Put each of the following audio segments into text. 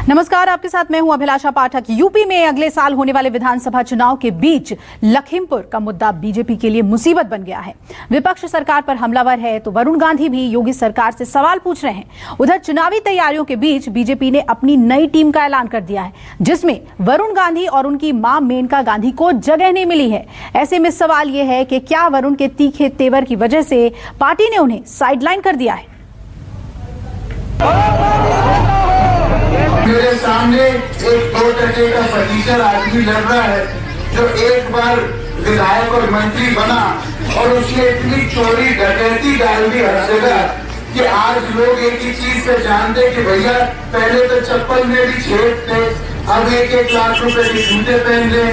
नमस्कार, आपके साथ मैं हूं अभिलाषा पाठक। यूपी में अगले साल होने वाले विधानसभा चुनाव के बीच लखीमपुर का मुद्दा बीजेपी के लिए मुसीबत बन गया है। विपक्ष सरकार पर हमलावर है तो वरुण गांधी भी योगी सरकार से सवाल पूछ रहे हैं। उधर चुनावी तैयारियों के बीच बीजेपी ने अपनी नई टीम का ऐलान कर दिया है, जिसमें वरुण गांधी और उनकी मां मेनका गांधी को जगह नहीं मिली है। ऐसे में सवाल यह है कि क्या वरुण के तीखे तेवर की वजह से पार्टी ने उन्हें साइडलाइन कर दिया है। मेरे सामने एक 2 टके का फटीचर आदमी लड़ रहा है, जो एक बार विधायक और मंत्री बना और उसने इतनी चोरी डकैती डाल दी हर जगह कि आज लोग एक ही चीज से जानते कि भैया पहले तो चप्पल में भी छेद थे, अब 1-1 लाख रुपए के जूते पहन ले।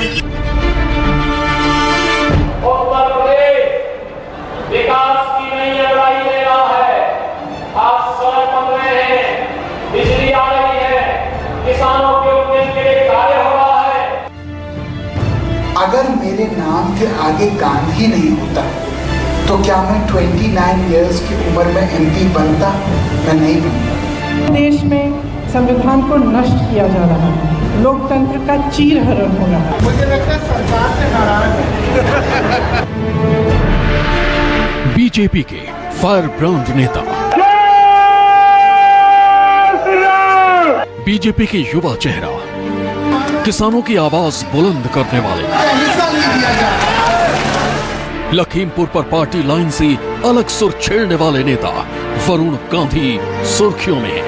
विकास की नई लड़ाई ले रहा है। आज सड़क बन रहे हैं, बिजली आ रही है, किसानों के उत्पन्न के लिए कार्य हो रहा है। अगर मेरे नाम के आगे गांधी नहीं होता तो क्या मैं 29 इयर्स की उम्र में एमपी बनता? मैं नहीं बनता। देश में संविधान को नष्ट किया जा रहा है, लोकतंत्र का चीरहरण हो रहा है। मुझे लगता है सरकार से नाराज है। बीजेपी के फायर ब्रांड नेता, बीजेपी के युवा चेहरा, किसानों की आवाज बुलंद करने वाले, लखीमपुर पर पार्टी लाइन से अलग सुर छेड़ने वाले नेता वरुण गांधी सुर्खियों में है।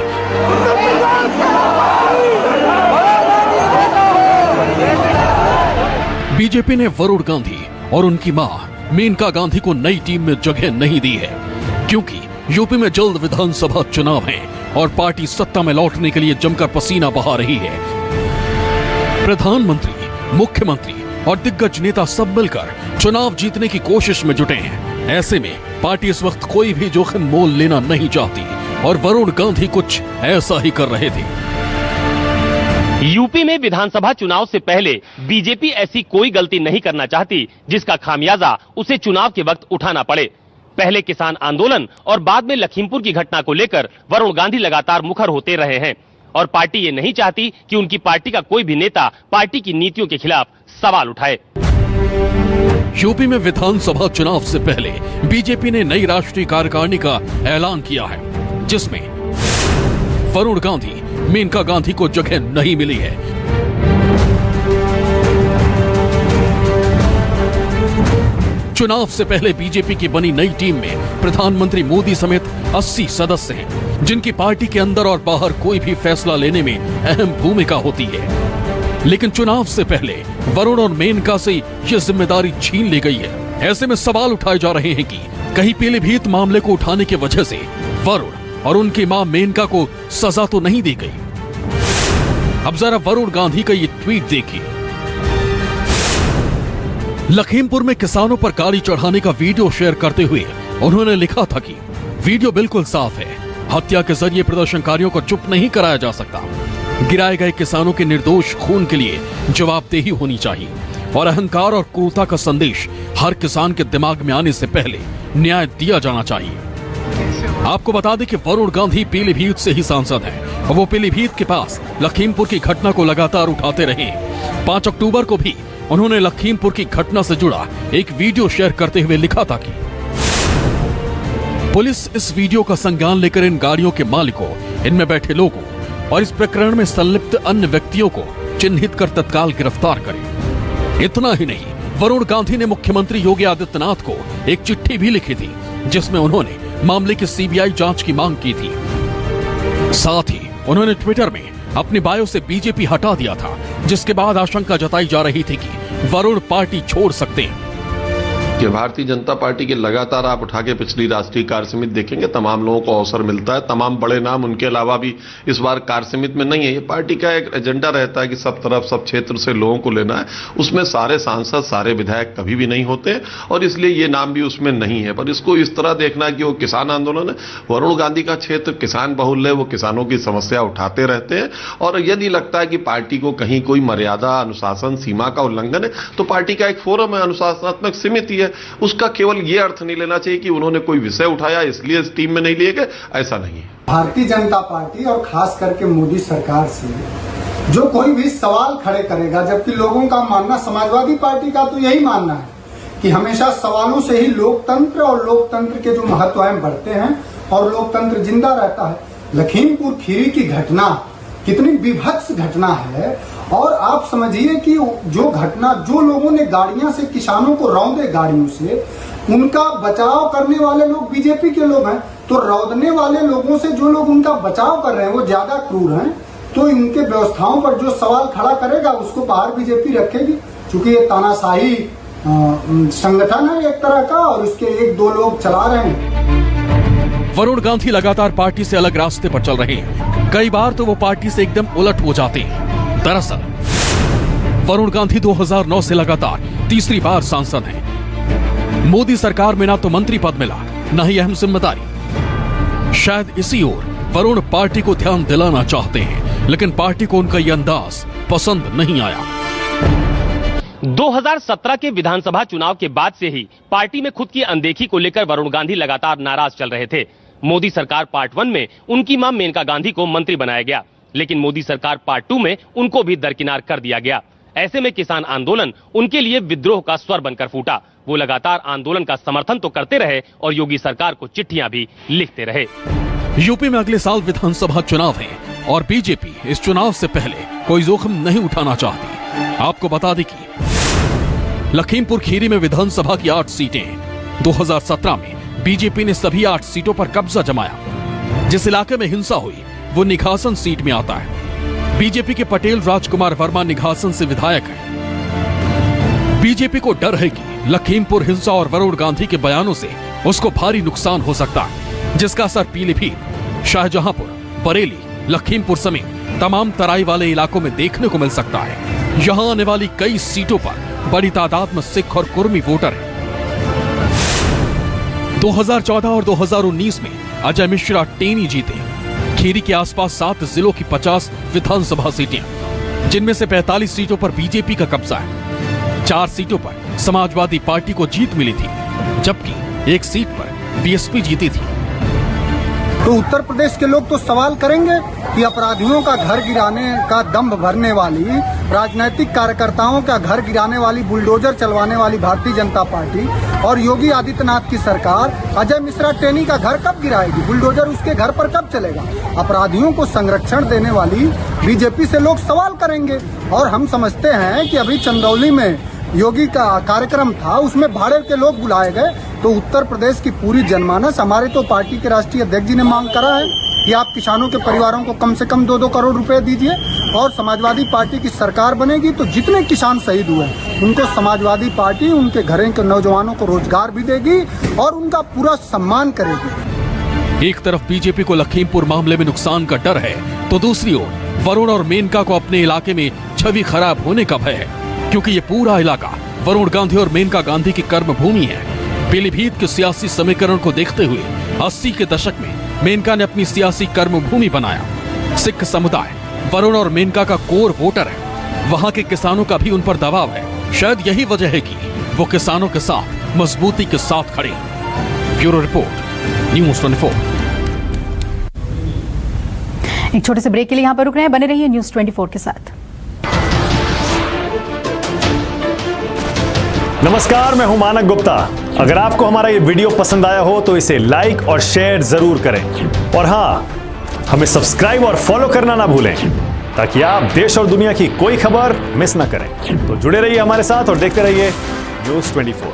बीजेपी ने वरुण गांधी और उनकी मां मेनका गांधी को नई टीम में जगह नहीं दी है, क्योंकि यूपी में जल्द विधानसभा चुनाव हैं और पार्टी सत्ता में लौटने के लिए जमकर पसीना बहा रही है। प्रधानमंत्री, मुख्यमंत्री और दिग्गज नेता सब मिलकर चुनाव जीतने की कोशिश में जुटे हैं। ऐसे में पार्टी इस वक्त कोई भी जोखिम मोल लेना नहीं चाहती और वरुण गांधी कुछ ऐसा ही कर रहे थे। यूपी में विधानसभा चुनाव से पहले बीजेपी ऐसी कोई गलती नहीं करना चाहती जिसका खामियाजा उसे चुनाव के वक्त उठाना पड़े। पहले किसान आंदोलन और बाद में लखीमपुर की घटना को लेकर वरुण गांधी लगातार मुखर होते रहे हैं और पार्टी ये नहीं चाहती कि उनकी पार्टी का कोई भी नेता पार्टी की नीतियों के खिलाफ सवाल उठाए। यूपी में विधानसभा चुनाव से पहले बीजेपी ने नई राष्ट्रीय कार्यकारिणी का ऐलान किया है, जिसमें वरुण गांधी, मेनका गांधी को जगह नहीं मिली है। चुनाव से पहले बीजेपी की बनी नई टीम में प्रधानमंत्री मोदी समेत 80 सदस्य हैं, जिनकी पार्टी के अंदर और बाहर कोई भी फैसला लेने में अहम भूमिका होती है। लेकिन चुनाव से पहले वरुण और मेनका से यह जिम्मेदारी छीन ली गई है। ऐसे में सवाल उठाए जा रहे हैं कि कहीं पीलीभीत मामले को उठाने की वजह से वरुण और उनकी मां मेनका को सजा तो नहीं दी गई। अब जरा वरुण गांधी का ये ट्वीट देखिए। लखीमपुर में किसानों पर गाड़ी चढ़ाने का वीडियो शेयर करते हुए उन्होंने लिखा था कि वीडियो बिल्कुल साफ है, हत्या के जरिए प्रदर्शनकारियों को चुप नहीं कराया जा सकता। गिराए गए किसानों के निर्दोष खून के लिए जवाबदेही होनी चाहिए और अहंकार और क्रूरता का संदेश हर किसान के दिमाग में आने से पहले न्याय दिया जाना चाहिए। आपको बता दें कि वरुण गांधी पीलीभीत से ही सांसद हैं और वो पीलीभीत के पास लखीमपुर की घटना को लगातार उठाते रहे। 5 अक्टूबर को भी उन्होंने लखीमपुर की घटना से जुड़ा एक वीडियो शेयर करते हुए लिखा था कि पुलिस इस वीडियो का संज्ञान लेकर इन गाड़ियों के मालिकों, इनमें बैठे लोगों और इस प्रकरण में संलिप्त अन्य व्यक्तियों को चिन्हित कर तत्काल गिरफ्तार करे। इतना ही नहीं, वरुण गांधी ने मुख्यमंत्री योगी आदित्यनाथ को एक चिट्ठी भी लिखी थी, जिसमें उन्होंने मामले की सीबीआई जांच की मांग की थी। साथ ही उन्होंने ट्विटर में अपनी बायो से बीजेपी हटा दिया था, जिसके बाद आशंका जताई जा रही थी कि वरुण पार्टी छोड़ सकते हैं। कि भारतीय जनता पार्टी के लगातार आप उठा के पिछली राष्ट्रीय कार्य समिति देखेंगे, तमाम लोगों को अवसर मिलता है। तमाम बड़े नाम उनके अलावा भी इस बार कार्य समिति में नहीं है। ये पार्टी का एक एजेंडा रहता है कि सब तरफ सब क्षेत्र से लोगों को लेना है। उसमें सारे सांसद, सारे विधायक कभी भी नहीं होते और इसलिए ये नाम भी उसमें नहीं है। पर इसको इस तरह देखना कि वो किसान आंदोलन है, वरुण गांधी का क्षेत्र किसान बहुल है, वो किसानों की समस्या उठाते रहते हैं और यदि लगता है कि पार्टी को कहीं कोई मर्यादा, अनुशासन, सीमा का उल्लंघन है तो पार्टी का एक फोरम है, अनुशासनात्मक समिति है, उसका केवल ये अर्थ नहीं लेना चाहिए कि उन्होंने कोई विषय उठाया इसलिए इस टीम में नहीं लिए गए, ऐसा नहीं है। भारतीय जनता पार्टी और खास करके मोदी सरकार से जो कोई भी सवाल खड़े करेगा, जबकि लोगों का मानना, समाजवादी पार्टी का तो यही मानना है कि हमेशा सवालों से ही लोकतंत्र और लोकतंत्र के जो महत्व हैं बढ़ते हैं और लोकतंत्र जिंदा रहता है। लखीमपुर खीरी की घटना कितनी विभत्स घटना है, और आप समझिए कि जो घटना, जो लोगों ने गाड़ियां से किसानों को रौंदे गाड़ियों से, उनका बचाव करने वाले लोग बीजेपी के लोग हैं, तो रौंदने वाले लोगों से जो लोग उनका बचाव कर रहे हैं वो ज्यादा क्रूर हैं। तो इनके व्यवस्थाओं पर जो सवाल खड़ा करेगा उसको बाहर बीजेपी रखेगी, क्योंकि ये तानाशाही संगठन है एक तरह का और इसके एक दो लोग चला रहे हैं। वरुण गांधी लगातार पार्टी से अलग रास्ते पर चल रहे हैं, कई बार तो वो पार्टी से एकदम उलट हो जाते हैं। दरअसल वरुण गांधी 2009 से लगातार तीसरी बार सांसद हैं। मोदी सरकार में ना तो मंत्री पद मिला, न ही अहम जिम्मेदारी। शायद इसी ओर वरुण पार्टी को ध्यान दिलाना चाहते हैं, लेकिन पार्टी को उनका यह अंदाज पसंद नहीं आया। 2017 के विधानसभा चुनाव के बाद से ही पार्टी में खुद की अनदेखी को लेकर वरुण गांधी लगातार नाराज चल रहे थे। मोदी सरकार पार्ट 1 में उनकी मां मेनका गांधी को मंत्री बनाया गया, लेकिन मोदी सरकार पार्ट 2 में उनको भी दरकिनार कर दिया गया। ऐसे में किसान आंदोलन उनके लिए विद्रोह का स्वर बनकर फूटा। वो लगातार आंदोलन का समर्थन तो करते रहे और योगी सरकार को चिट्ठियां भी लिखते रहे। यूपी में अगले साल विधानसभा चुनाव है और बीजेपी इस चुनाव से पहले कोई जोखिम नहीं उठाना चाहती। आपको बता दें कि लखीमपुर खीरी में विधानसभा की 8 सीटें हैं। 2017 में बीजेपी ने सभी 8 सीटों पर कब्जा जमाया। जिस इलाके में हिंसा हुई वो निघासन सीट में आता है। बीजेपी के पटेल राजकुमार वर्मा निघासन से विधायक हैं। बीजेपी को डर है कि लखीमपुर हिंसा और वरुण गांधी के बयानों से उसको भारी नुकसान हो सकता है, जिसका असर पीलीभीत, शाहजहांपुर, बरेली, लखीमपुर समेत तमाम तराई वाले इलाकों में देखने को मिल सकता है। यहां आने वाली कई सीटों पर बड़ी तादाद में सिख और कुर्मी वोटर हैं। 2014 और 2019 में अजय मिश्रा टेनी जीते। खीरी के आसपास 7 जिलों की 50 विधानसभा सीटें, जिनमें से 45 सीटों पर बीजेपी का कब्जा है। 4 सीटों पर समाजवादी पार्टी को जीत मिली थी, जबकि 1 सीट पर बीएसपी जीती थी। तो उत्तर प्रदेश के लोग तो सवाल करेंगे कि अपराधियों का घर गिराने का दंभ भरने वाली, राजनीतिक कार्यकर्ताओं का घर गिराने वाली, बुलडोजर चलवाने वाली भारतीय जनता पार्टी और योगी आदित्यनाथ की सरकार अजय मिश्रा टेनी का घर कब गिराएगी? बुलडोजर उसके घर पर कब चलेगा? अपराधियों को संरक्षण देने वाली बीजेपी से लोग सवाल करेंगे। और हम समझते हैं कि अभी चंदौली में योगी का कार्यक्रम था, उसमें भाड़े के लोग बुलाए गए। तो उत्तर प्रदेश की पूरी जनमानस, हमारे तो पार्टी के राष्ट्रीय अध्यक्ष जी ने मांग करा है कि आप किसानों के परिवारों को कम से कम 2-2 करोड़ रुपए दीजिए, और समाजवादी पार्टी की सरकार बनेगी तो जितने किसान शहीद हुए उनको समाजवादी पार्टी उनके घरों के नौजवानों को रोजगार भी देगी और उनका पूरा सम्मान करेगी। एक तरफ बीजेपी को लखीमपुर मामले में नुकसान का डर है, तो दूसरी ओर वरुण और मेनका को अपने इलाके में छवि खराब होने का भय है, क्योंकि ये पूरा इलाका वरुण गांधी और मेनका गांधी की कर्म भूमि है। पीलीभीत के सियासी समीकरण को देखते हुए 80 के दशक में मेनका ने अपनी सियासी कर्म भूमि बनाया। सिख समुदाय वरुण और मेनका का कोर वोटर है। वहां के किसानों का भी उन पर दबाव है। शायद यही वजह है कि वो किसानों के साथ मजबूती के साथ खड़े हैं। Bureau report, news 24। एक छोटे से ब्रेक के लिए यहां पर रुक रहे हैं, बने रहिए न्यूज़ 24 के साथ। नमस्कार, मैं हूं मानक गुप्ता। अगर आपको हमारा ये वीडियो पसंद आया हो तो इसे लाइक और शेयर जरूर करें, और हाँ, हमें सब्सक्राइब और फॉलो करना ना भूलें, ताकि आप देश और दुनिया की कोई खबर मिस ना करें। तो जुड़े रहिए हमारे साथ और देखते रहिए न्यूज़ 24।